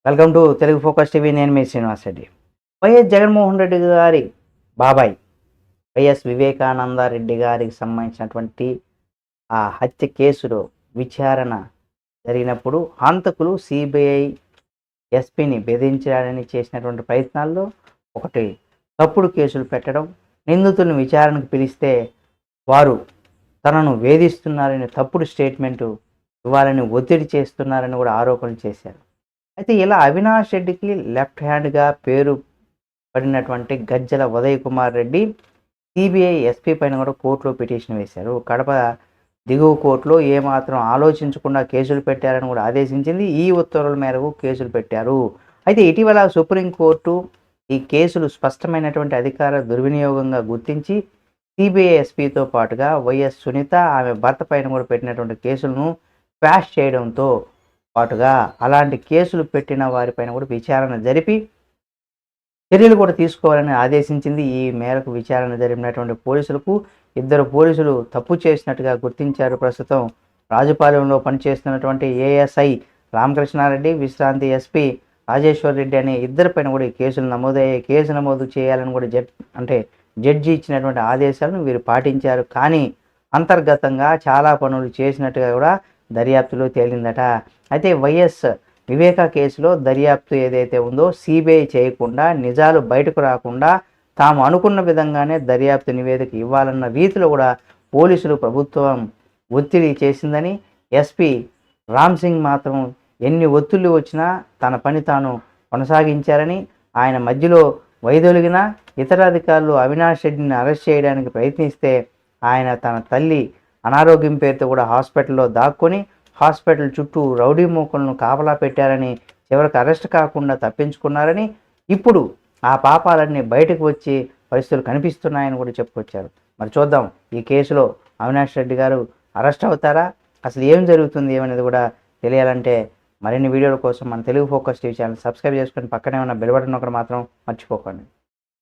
Welcome to Telugu focus TV. నేను మీ Srinivas Reddy. YS Jaganmohan Reddy గారి బాబాయ్ వైఎస్ వివేకానందరెడ్డి గారికి సంబంధించినటువంటి ఆ హత్య కేసులో విచారణ జరిగినప్పుడు హంతకులు సిబిఐ ఎస్పీని బెదిరించడానికి చేసినటువంటి ప్రయత్నాల్లో ఒకటి తప్పుడు కేసులు పెట్టడం, నిందితులను విచారణకు పిలిస్తే వారు తనను వేధిస్తున్నారని తప్పుడు స్టేట్మెంటు ఇవ్వాలని ఒత్తిడి చేస్తున్నారని కూడా ఆరోపణలు చేశారు. అయితే ఇలా అవినాష్ రెడ్డికి లెఫ్ట్ హ్యాండ్గా పేరు పడినటువంటి గజ్జల ఉదయ్ కుమార్ రెడ్డి సిబిఐ ఎస్పీ పైన కూడా కోర్టులో పిటిషన్ వేశారు. కడప దిగువ కోర్టులో ఏమాత్రం ఆలోచించకుండా కేసులు పెట్టారని కూడా ఆదేశించింది. ఈ ఉత్తర్వుల మేరకు కేసులు పెట్టారు. అయితే ఇటీవల సుప్రీంకోర్టు ఈ కేసులు స్పష్టమైనటువంటి అధికార దుర్వినియోగంగా గుర్తించి సిబిఐ ఎస్పీతో పాటుగా వైఎస్ సునీత ఆమె భర్త పైన కూడా పెట్టినటువంటి కేసులను క్వాష్ చేయడంతో పాటుగా అలాంటి కేసులు పెట్టిన వారిపైన కూడా విచారణ జరిపి చర్యలు కూడా తీసుకోవాలని ఆదేశించింది. ఈ మేరకు విచారణ జరిపినటువంటి పోలీసులకు ఇద్దరు పోలీసులు తప్పు చేసినట్టుగా గుర్తించారు. ప్రస్తుతం రాజుపాలెంలో పనిచేస్తున్నటువంటి ఏఎస్ఐ రామకృష్ణారెడ్డి, విశ్రాంతి ఎస్పీ రాజేశ్వర్ రెడ్డి అనే ఇద్దరిపైన కూడా ఈ కేసులు నమోదయ్యాయి. కేసు నమోదు చేయాలని కూడా జడ్జి ఇచ్చినటువంటి ఆదేశాలను వీరు పాటించారు. కానీ అంతర్గతంగా చాలా పనులు చేసినట్టుగా కూడా దర్యాప్తులో తేలిందట. అయితే వైఎస్ వివేక కేసులో దర్యాప్తు ఏదైతే ఉందో సిబిఐ చేయకుండా, నిజాలు బయటకు రాకుండా తాము అనుకున్న విధంగానే దర్యాప్తు నివేదిక ఇవ్వాలన్న రీతిలో కూడా పోలీసులు ప్రభుత్వం ఒత్తిడి చేసిందని, ఎస్పీ రామ్ సింగ్ మాత్రం ఎన్ని ఒత్తిళ్లు వచ్చినా తన పని తాను కొనసాగించారని, ఆయన మధ్యలో వైదొలిగిన ఇతర అధికారులు అవినాష్ రెడ్డిని అరెస్ట్ చేయడానికి ప్రయత్నిస్తే ఆయన తన తల్లి అనారోగ్యం పేరుతో కూడా హాస్పిటల్లో దాక్కొని హాస్పిటల్ చుట్టూ రౌడీ మూకలను కాపలా పెట్టారని, చివరికి అరెస్ట్ కాకుండా తప్పించుకున్నారని, ఇప్పుడు ఆ పాపాలన్నీ బయటకు వచ్చి పరిస్థితులు కనిపిస్తున్నాయని కూడా చెప్పుకొచ్చారు. మరి చూద్దాం, ఈ కేసులో అవినాష్ రెడ్డి గారు అరెస్ట్ అవుతారా, అసలు ఏం జరుగుతుంది ఏమనేది కూడా తెలియాలంటే మరిన్ని వీడియోల కోసం మన Telugu focus TV channel subscribe చేసుకొని పక్కనే ఉన్న బెల్ బటన్ ఒకటి మాత్రం మర్చిపోకండి.